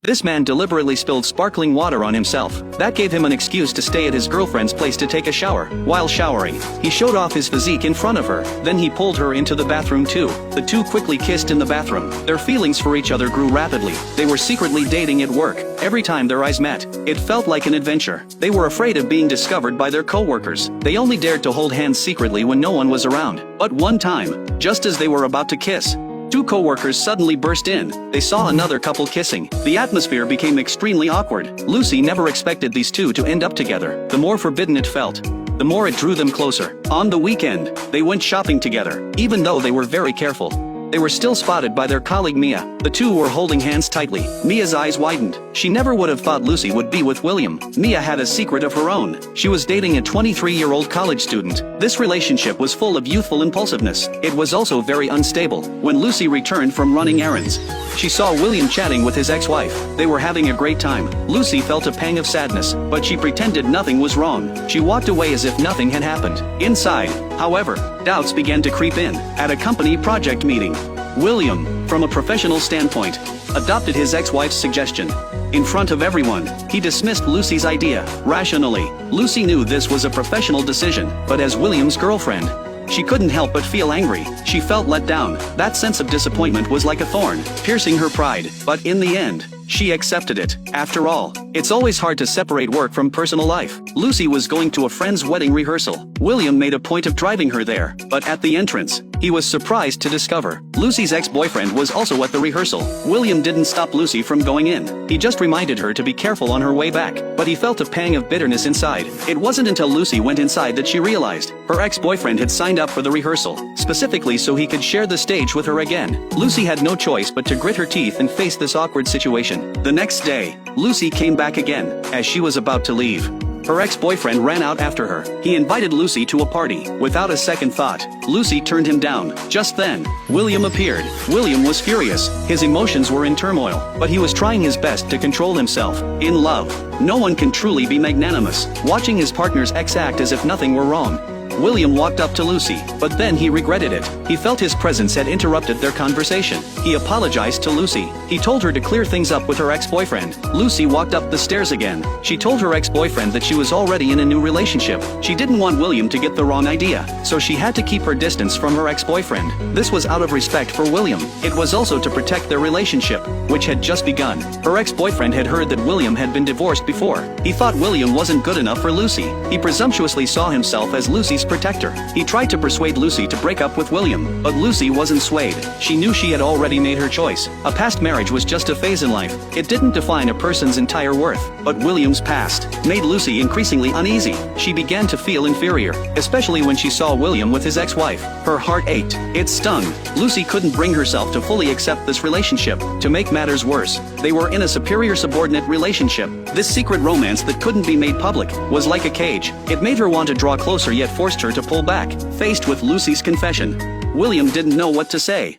This man deliberately spilled sparkling water on himself. That gave him an excuse to stay at his girlfriend's place to take a shower. While showering, he showed off his physique in front of her. Then he pulled her into the bathroom too. The two quickly kissed in the bathroom. Their feelings for each other grew rapidly. They were secretly dating at work. Every time their eyes met, it felt like an adventure. They were afraid of being discovered by their co-workers. They only dared to hold hands secretly when no one was around. But one time, just as they were about to kiss, two co-workers suddenly burst in. They saw another couple kissing. The atmosphere became extremely awkward. Lucy never expected these two to end up together. The more forbidden it felt, the more it drew them closer. On the weekend, they went shopping together. Even though they were very careful, they were still spotted by their colleague Mia. The two were holding hands tightly. Mia's eyes widened. She never would have thought Lucy would be with William. Mia had a secret of her own. She was dating a 23-year-old college student. This relationship was full of youthful impulsiveness. It was also very unstable. When Lucy returned from running errands, she saw William chatting with his ex-wife. They were having a great time. Lucy felt a pang of sadness, but she pretended nothing was wrong. She walked away as if nothing had happened. Inside, however, doubts began to creep in. At a company project meeting, William, from a professional standpoint, adopted his ex-wife's suggestion. In front of everyone, he dismissed Lucy's idea. Rationally, Lucy knew this was a professional decision, but as William's girlfriend, she couldn't help but feel angry. She felt let down. That sense of disappointment was like a thorn, piercing her pride. But in the end, she accepted it. After all, it's always hard to separate work from personal life. Lucy was going to a friend's wedding rehearsal. William made a point of driving her there, but at the entrance, he was surprised to discover Lucy's ex-boyfriend was also at the rehearsal. William didn't stop Lucy from going in. He just reminded her to be careful on her way back. But he felt a pang of bitterness inside. It wasn't until Lucy went inside that she realized her ex-boyfriend had signed up for the rehearsal, specifically so he could share the stage with her again. Lucy had no choice but to grit her teeth and face this awkward situation. The next day, Lucy came back again. As she was about to leave, her ex-boyfriend ran out after her. He invited Lucy to a party. Without a second thought, Lucy turned him down. Just then, William appeared. William was furious. His emotions were in turmoil, but he was trying his best to control himself. In love, no one can truly be magnanimous. Watching his partner's ex act as if nothing were wrong, William walked up to Lucy, but then he regretted it. He felt his presence had interrupted their conversation. He apologized to Lucy. He told her to clear things up with her ex-boyfriend. Lucy walked up the stairs again. She told her ex-boyfriend that she was already in a new relationship. She didn't want William to get the wrong idea, so she had to keep her distance from her ex-boyfriend. This was out of respect for William. It was also to protect their relationship, which had just begun. Her ex-boyfriend had heard that William had been divorced before. He thought William wasn't good enough for Lucy. He presumptuously saw himself as Lucy's protector. He tried to persuade Lucy to break up with William, but Lucy wasn't swayed. She knew she had already made her choice. A past marriage was just a phase in life. It didn't define a person's entire worth. But William's past made Lucy increasingly uneasy. She began to feel inferior, especially when she saw William with his ex-wife. Her heart ached. It stung. Lucy couldn't bring herself to fully accept this relationship. To make matters worse, they were in a superior-subordinate relationship. This secret romance that couldn't be made public was like a cage. It made her want to draw closer yet forced her to pull back. Faced with Lucy's confession, William didn't know what to say.